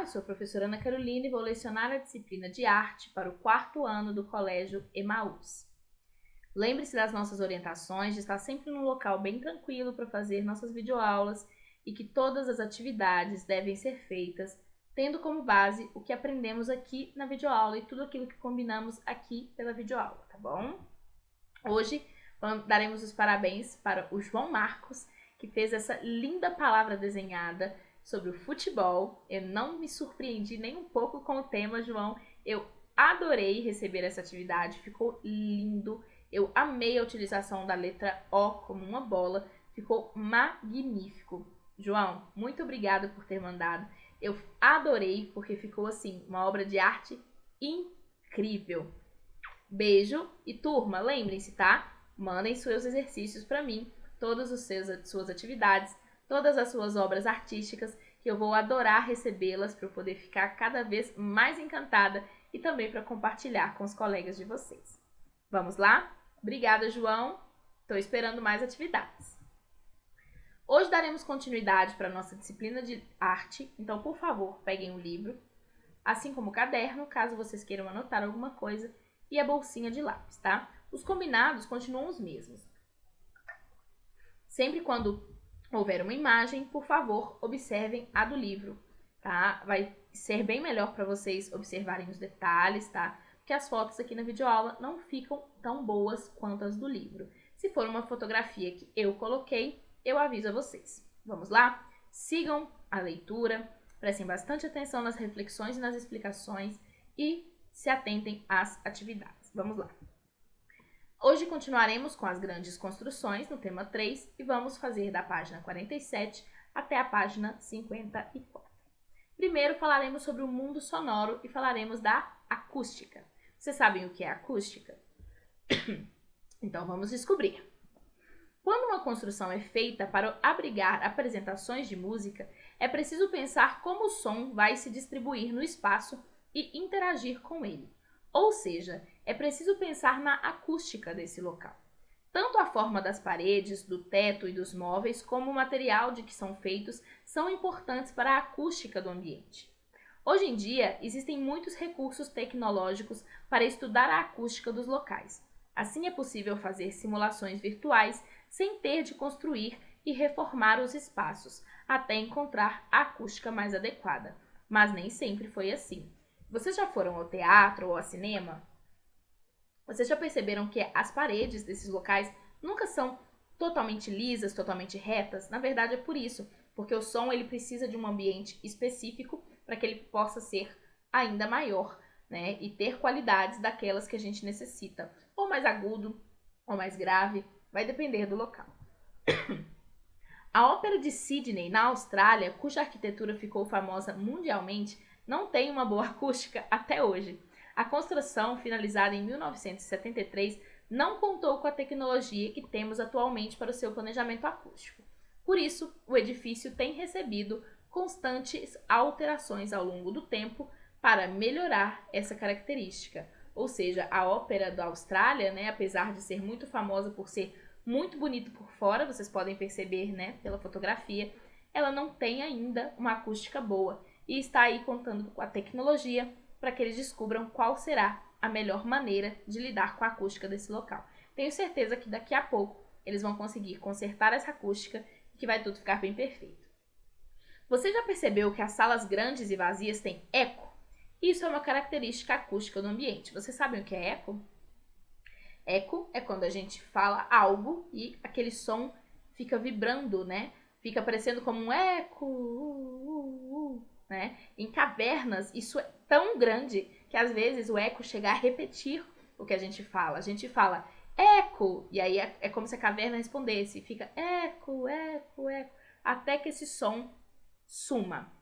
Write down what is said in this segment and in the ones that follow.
sou a professora Ana Carolina e vou lecionar a disciplina de arte para o 4º ano do Colégio Emaús. Lembre-se das nossas orientações, de estar sempre num local bem tranquilo para fazer nossas videoaulas e que todas as atividades devem ser feitas tendo como base o que aprendemos aqui na videoaula e tudo aquilo que combinamos aqui pela videoaula, tá bom? Hoje daremos os parabéns para o João Marcos, que fez essa linda palavra desenhada sobre o futebol. Eu não me surpreendi nem um pouco com o tema, João. Eu adorei receber essa atividade, ficou lindo. Eu amei a utilização da letra O como uma bola, ficou magnífico. João, muito obrigada por ter mandado. Eu adorei porque ficou assim, uma obra de arte incrível. Beijo e turma, lembrem-se, tá? Mandem seus exercícios para mim, todas as suas atividades, todas as suas obras artísticas, que eu vou adorar recebê-las para eu poder ficar cada vez mais encantada e também para compartilhar com os colegas de vocês. Vamos lá? Obrigada, João. Estou esperando mais atividades. Hoje daremos continuidade para a nossa disciplina de arte, então, por favor, peguem um livro, assim como o caderno, caso vocês queiram anotar alguma coisa, e a bolsinha de lápis, tá? Os combinados continuam os mesmos. Sempre quando houver uma imagem, por favor, observem a do livro, tá? Vai ser bem melhor para vocês observarem os detalhes, tá? Porque as fotos aqui na videoaula não ficam tão boas quanto as do livro. Se for uma fotografia que eu coloquei, eu aviso a vocês. Vamos lá? Sigam a leitura, prestem bastante atenção nas reflexões e nas explicações e se atentem às atividades. Vamos lá. Hoje continuaremos com as grandes construções no tema 3 e vamos fazer da página 47 até a página 54. Primeiro falaremos sobre o mundo sonoro e falaremos da acústica. Vocês sabem o que é acústica? Então vamos descobrir. Quando uma construção é feita para abrigar apresentações de música, é preciso pensar como o som vai se distribuir no espaço e interagir com ele. Ou seja, é preciso pensar na acústica desse local. Tanto a forma das paredes, do teto e dos móveis, como o material de que são feitos, são importantes para a acústica do ambiente. Hoje em dia, existem muitos recursos tecnológicos para estudar a acústica dos locais. Assim é possível fazer simulações virtuais sem ter de construir e reformar os espaços, até encontrar a acústica mais adequada. Mas nem sempre foi assim. Vocês já foram ao teatro ou ao cinema? Vocês já perceberam que as paredes desses locais nunca são totalmente lisas, totalmente retas? Na verdade é por isso, porque o som ele precisa de um ambiente específico para que ele possa ser ainda maior, né? E ter qualidades daquelas que a gente necessita, ou mais agudo, ou mais grave, vai depender do local. A Ópera de Sydney, na Austrália, cuja arquitetura ficou famosa mundialmente, não tem uma boa acústica até hoje. A construção, finalizada em 1973, não contou com a tecnologia que temos atualmente para o seu planejamento acústico. Por isso, o edifício tem recebido constantes alterações ao longo do tempo para melhorar essa característica. Ou seja, a Ópera da Austrália, né, apesar de ser muito famosa por ser muito bonito por fora, vocês podem perceber, né, pela fotografia, ela não tem ainda uma acústica boa e está aí contando com a tecnologia para que eles descubram qual será a melhor maneira de lidar com a acústica desse local. Tenho certeza que daqui a pouco eles vão conseguir consertar essa acústica e que vai tudo ficar bem perfeito. Você já percebeu que as salas grandes e vazias têm eco? Isso é uma característica acústica do ambiente. Vocês sabem o que é eco? Eco é quando a gente fala algo e aquele som fica vibrando, né? Fica parecendo como um eco, né? Em cavernas, isso é tão grande que às vezes o eco chega a repetir o que a gente fala. A gente fala eco, e aí é como se a caverna respondesse. Fica eco, eco, eco, até que esse som suma.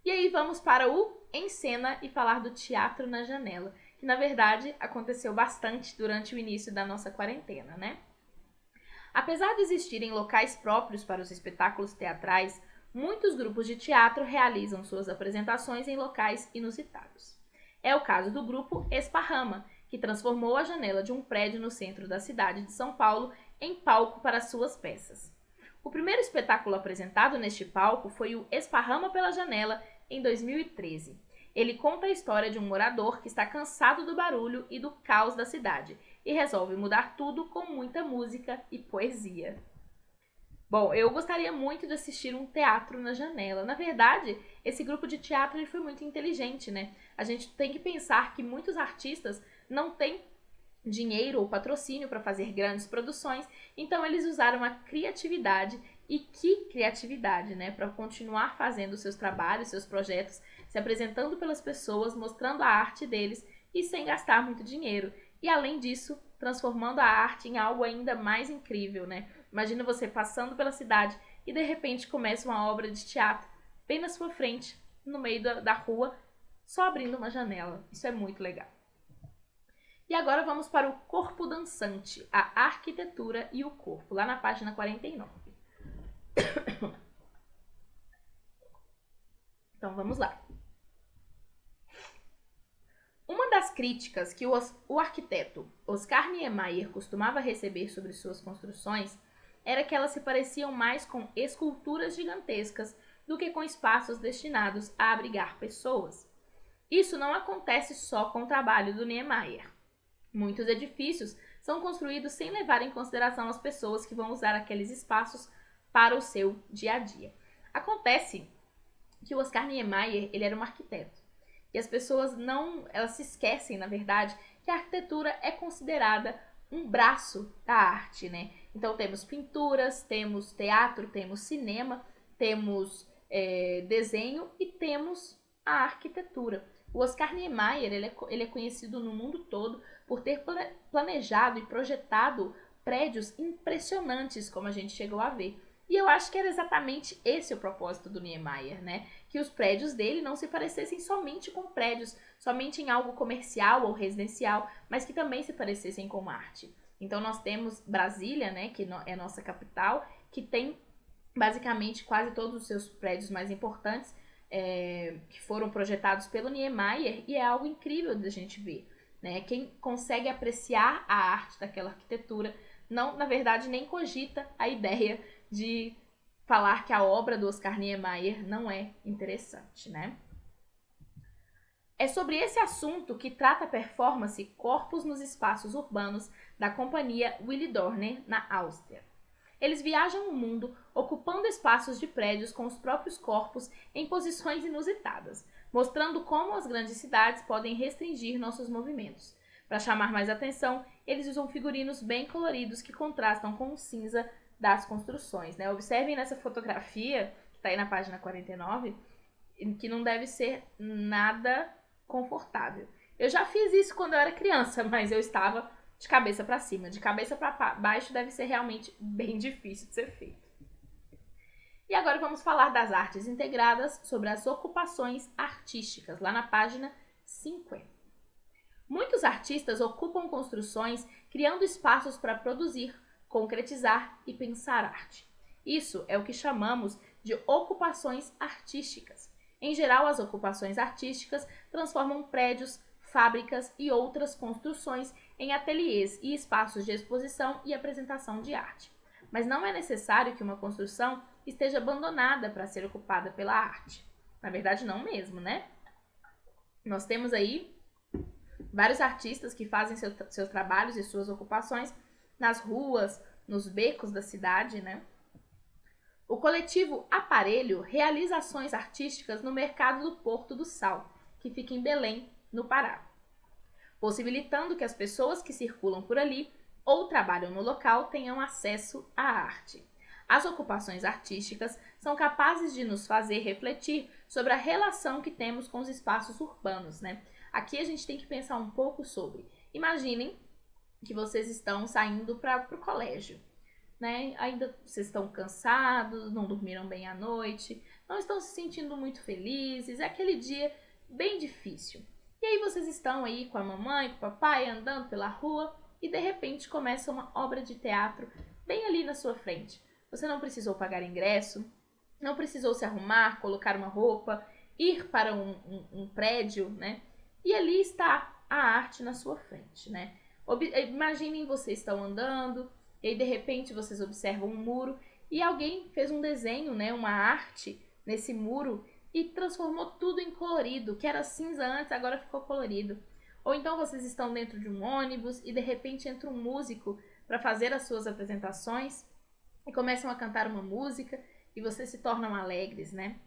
E aí vamos para o Em Cena e falar do Teatro na Janela, que na verdade aconteceu bastante durante o início da nossa quarentena, né? Apesar de existirem locais próprios para os espetáculos teatrais, muitos grupos de teatro realizam suas apresentações em locais inusitados. É o caso do grupo Esparrama, que transformou a janela de um prédio no centro da cidade de São Paulo em palco para suas peças. O primeiro espetáculo apresentado neste palco foi o Esparrama pela Janela, em 2013. Ele conta a história de um morador que está cansado do barulho e do caos da cidade e resolve mudar tudo com muita música e poesia. Bom, eu gostaria muito de assistir um teatro na janela. Na verdade, esse grupo de teatro ele foi muito inteligente, né? A gente tem que pensar que muitos artistas não têm dinheiro ou patrocínio para fazer grandes produções, então eles usaram a criatividade, e que criatividade, né? Para continuar fazendo seus trabalhos, seus projetos, se apresentando pelas pessoas, mostrando a arte deles e sem gastar muito dinheiro. E além disso, transformando a arte em algo ainda mais incrível, né? Imagina você passando pela cidade e de repente começa uma obra de teatro bem na sua frente, no meio da rua, só abrindo uma janela. Isso é muito legal. E agora vamos para o corpo dançante, a arquitetura e o corpo, lá na página 49. Então vamos lá. Uma das críticas que o arquiteto Oscar Niemeyer costumava receber sobre suas construções era que elas se pareciam mais com esculturas gigantescas do que com espaços destinados a abrigar pessoas. Isso não acontece só com o trabalho do Niemeyer. Muitos edifícios são construídos sem levar em consideração as pessoas que vão usar aqueles espaços para o seu dia a dia. Acontece que o Oscar Niemeyer, ele era um arquiteto. E as pessoas elas se esquecem, na verdade, que a arquitetura é considerada um braço da arte, né? Então temos pinturas, temos teatro, temos cinema, temos desenho e temos a arquitetura. O Oscar Niemeyer, ele é conhecido no mundo todo por ter planejado e projetado prédios impressionantes, como a gente chegou a ver. E eu acho que era exatamente esse o propósito do Niemeyer, né? Que os prédios dele não se parecessem somente com prédios, somente em algo comercial ou residencial, mas que também se parecessem com arte. Então nós temos Brasília, né, que é a nossa capital, que tem basicamente quase todos os seus prédios mais importantes que foram projetados pelo Niemeyer, e é algo incrível de a gente ver, né? Quem consegue apreciar a arte daquela arquitetura não, na verdade, nem cogita a ideia de falar que a obra do Oscar Niemeyer não é interessante, né? É sobre esse assunto que trata a performance Corpos nos Espaços Urbanos da companhia Willy Dorner, na Áustria. Eles viajam o mundo ocupando espaços de prédios com os próprios corpos em posições inusitadas, mostrando como as grandes cidades podem restringir nossos movimentos. Para chamar mais atenção, eles usam figurinos bem coloridos que contrastam com o cinza das construções, né? Observem nessa fotografia, que está aí na página 49, que não deve ser nada confortável. Eu já fiz isso quando eu era criança, mas eu estava de cabeça para cima. De cabeça para baixo deve ser realmente bem difícil de ser feito. E agora vamos falar das artes integradas sobre as ocupações artísticas, lá na página 50. Muitos artistas ocupam construções criando espaços para produzir, concretizar e pensar arte. Isso é o que chamamos de ocupações artísticas. Em geral, as ocupações artísticas transformam prédios, fábricas e outras construções em ateliês e espaços de exposição e apresentação de arte. Mas não é necessário que uma construção esteja abandonada para ser ocupada pela arte. Na verdade, não mesmo, né? Nós temos aí vários artistas que fazem seus trabalhos e suas ocupações nas ruas, nos becos da cidade, né? O coletivo Aparelho realiza ações artísticas no mercado do Porto do Sal, que fica em Belém, no Pará, possibilitando que as pessoas que circulam por ali ou trabalham no local tenham acesso à arte. As ocupações artísticas são capazes de nos fazer refletir sobre a relação que temos com os espaços urbanos, né? Aqui a gente tem que pensar um pouco sobre. Imaginem que vocês estão saindo para o colégio, né? Ainda vocês estão cansados, não dormiram bem à noite, não estão se sentindo muito felizes, é aquele dia bem difícil. E aí vocês estão aí com a mamãe, com o papai, andando pela rua e de repente começa uma obra de teatro bem ali na sua frente. Você não precisou pagar ingresso, não precisou se arrumar, colocar uma roupa, ir para um prédio, né? E ali está a arte na sua frente, né? Imaginem vocês estão andando e aí de repente vocês observam um muro e alguém fez um desenho, né? Uma arte nesse muro e transformou tudo em colorido, que era cinza antes, agora ficou colorido. Ou então vocês estão dentro de um ônibus e de repente entra um músico para fazer as suas apresentações e começam a cantar uma música e vocês se tornam alegres, né?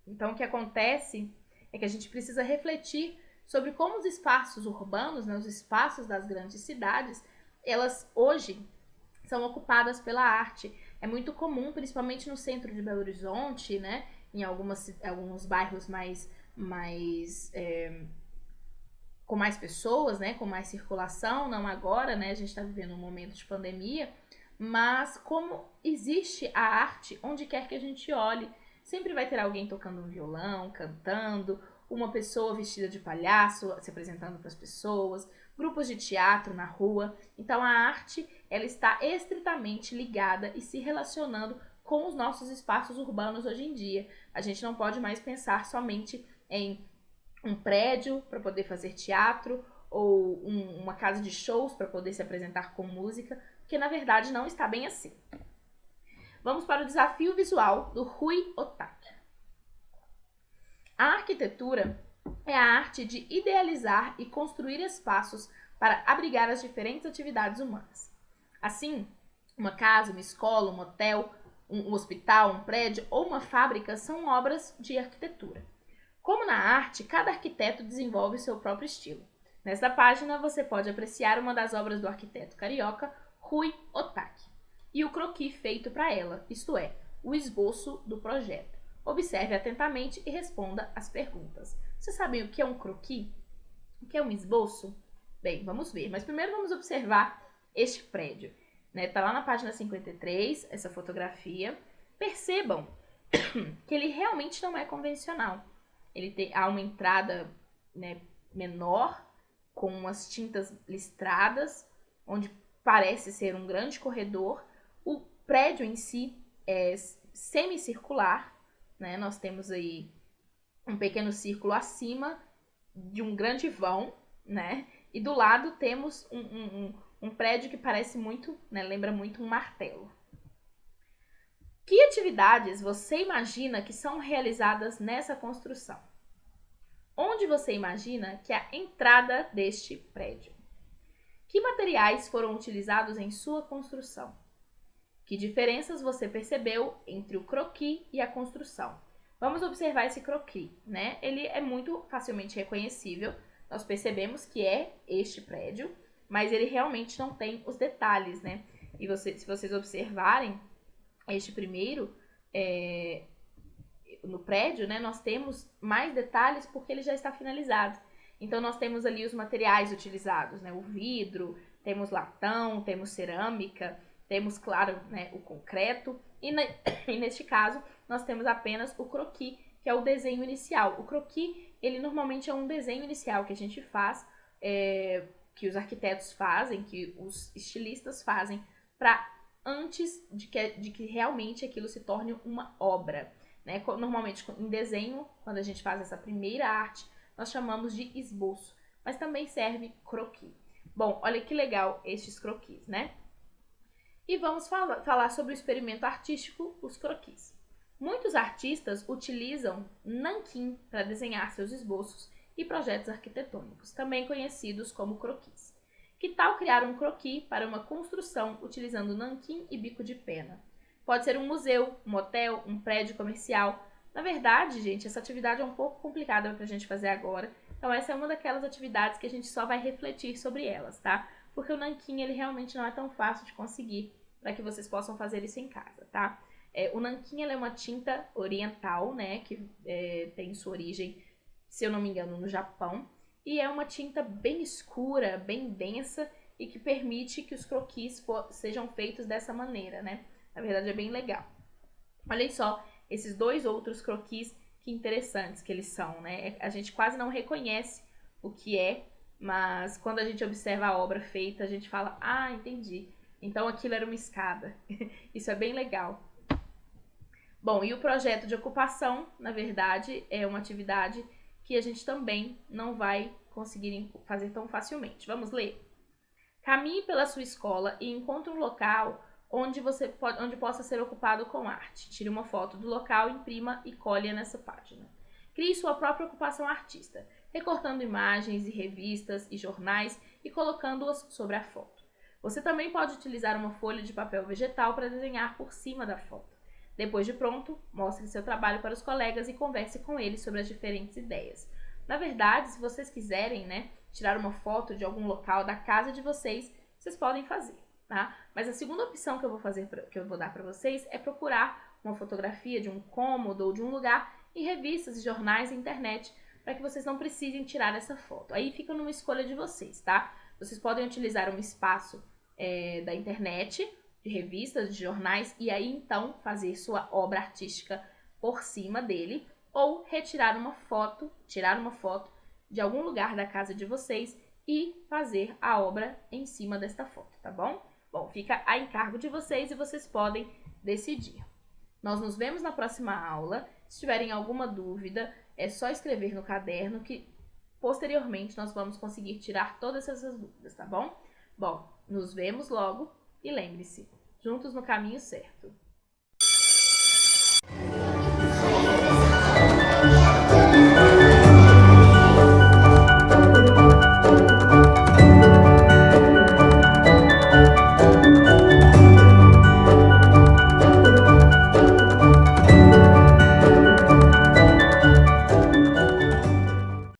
Então o que acontece é que a gente precisa refletir sobre como os espaços urbanos, né, os espaços das grandes cidades, elas hoje são ocupadas pela arte. É muito comum, principalmente no centro de Belo Horizonte, né, em alguns bairros com mais pessoas, né, com mais circulação, não agora, né, a gente está vivendo um momento de pandemia, mas como existe a arte onde quer que a gente olhe, sempre vai ter alguém tocando um violão, cantando, uma pessoa vestida de palhaço se apresentando para as pessoas, grupos de teatro na rua. Então a arte, ela está estritamente ligada e se relacionando com os nossos espaços urbanos hoje em dia. A gente não pode mais pensar somente em um prédio para poder fazer teatro ou uma casa de shows para poder se apresentar com música, porque na verdade não está bem assim. Vamos para o desafio visual do Rui Otaki. A arquitetura é a arte de idealizar e construir espaços para abrigar as diferentes atividades humanas. Assim, uma casa, uma escola, um hotel, um hospital, um prédio ou uma fábrica são obras de arquitetura. Como na arte, cada arquiteto desenvolve seu próprio estilo. Nesta página você pode apreciar uma das obras do arquiteto carioca Rui Otaki e o croquis feito para ela, isto é, o esboço do projeto. Observe atentamente e responda as perguntas. Vocês sabem o que é um croquis? O que é um esboço? Bem, vamos ver. Mas primeiro vamos observar este prédio. Tá lá na página 53, essa fotografia. Percebam que ele realmente não é convencional. Há uma entrada, né, menor, com umas tintas listradas, onde parece ser um grande corredor. O prédio em si é semicircular, né? Nós temos aí um pequeno círculo acima de um grande vão, né? E do lado temos um prédio que parece muito, né, lembra muito um martelo. Que atividades você imagina que são realizadas nessa construção? Onde você imagina que é a entrada deste prédio? Que materiais foram utilizados em sua construção? Que diferenças você percebeu entre o croquis e a construção? Vamos observar esse croquis, né? Ele é muito facilmente reconhecível. Nós percebemos que é este prédio, mas ele realmente não tem os detalhes, né? E se vocês observarem este primeiro, no prédio, né, nós temos mais detalhes porque ele já está finalizado. Então nós temos ali os materiais utilizados, né? O vidro, temos latão, temos cerâmica, temos, claro, né, o concreto, e neste caso nós temos apenas o croquis, que é o desenho inicial. O croquis, ele normalmente é um desenho inicial que a gente faz, que os arquitetos fazem, que os estilistas fazem, para antes de que realmente aquilo se torne uma obra. Né? Normalmente em desenho, quando a gente faz essa primeira arte, nós chamamos de esboço, mas também serve croquis. Bom, olha que legal estes croquis, né? E vamos falar sobre o experimento artístico, os croquis. Muitos artistas utilizam nanquim para desenhar seus esboços e projetos arquitetônicos, também conhecidos como croquis. Que tal criar um croquis para uma construção utilizando nanquim e bico de pena? Pode ser um museu, um hotel, um prédio comercial. Na verdade, gente, essa atividade é um pouco complicada para a gente fazer agora, então essa é uma daquelas atividades que a gente só vai refletir sobre elas, tá? Porque o nanquim, ele realmente não é tão fácil de conseguir para que vocês possam fazer isso em casa, tá? O nanquim, ela é uma tinta oriental, né, que tem sua origem, se eu não me engano, no Japão, e é uma tinta bem escura, bem densa e que permite que os croquis sejam feitos dessa maneira, né? Na verdade, é bem legal. Olhem só esses dois outros croquis, que interessantes que eles são, né? A gente quase não reconhece o que é, mas quando a gente observa a obra feita, a gente fala, ah, entendi. Então aquilo era uma escada. Isso é bem legal. Bom, e o projeto de ocupação, na verdade, é uma atividade que a gente também não vai conseguir fazer tão facilmente. Vamos ler? Caminhe pela sua escola e encontre um local onde possa ser ocupado com arte. Tire uma foto do local, imprima e colhe nessa página. Crie sua própria ocupação artista, recortando imagens e revistas e jornais e colocando-as sobre a foto. Você também pode utilizar uma folha de papel vegetal para desenhar por cima da foto. Depois de pronto, mostre seu trabalho para os colegas e converse com eles sobre as diferentes ideias. Na verdade, se vocês quiserem, tirar uma foto de algum local da casa de vocês podem fazer, tá? Mas a segunda opção que eu vou dar para vocês é procurar uma fotografia de um cômodo ou de um lugar em revistas, jornais e internet, para que vocês não precisem tirar essa foto. Aí fica numa escolha de vocês, tá? Vocês podem utilizar um espaço da internet, de revistas, de jornais, e aí então fazer sua obra artística por cima dele, ou tirar uma foto de algum lugar da casa de vocês e fazer a obra em cima desta foto, tá bom? Bom, fica a encargo de vocês e vocês podem decidir. Nós nos vemos na próxima aula. Se tiverem alguma dúvida, é só escrever no caderno que posteriormente nós vamos conseguir tirar todas essas dúvidas, tá bom? Bom, nos vemos logo e lembre-se, juntos no caminho certo.